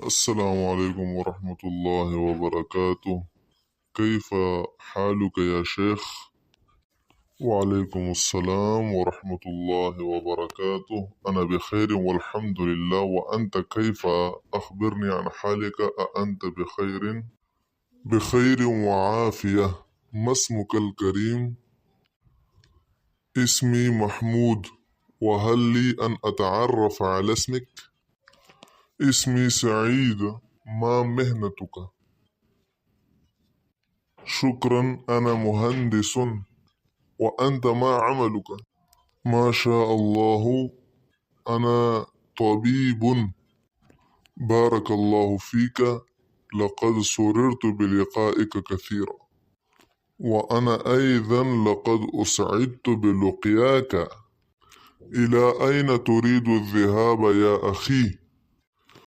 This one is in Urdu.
السلام عليكم ورحمة الله وبركاته. كيف حالك يا شيخ؟ وعليكم السلام ورحمة الله وبركاته. أنا بخير والحمد لله، وأنت كيف؟ أخبرني عن حالك. أأنت بخير؟ بخير وعافية. ما اسمك الكريم؟ اسمي محمود. وهل لي أن أتعرف على اسمك؟ اسمي سعيد. ما مهنتك؟ شكرا، أنا مهندس. وأنت ما عملك؟ ما شاء الله، أنا طبيب. بارك الله فيك، لقد سررت بلقائك كثيرا. وأنا أيضا لقد أسعدت بلقياك. إلى أين تريد الذهاب يا أخي؟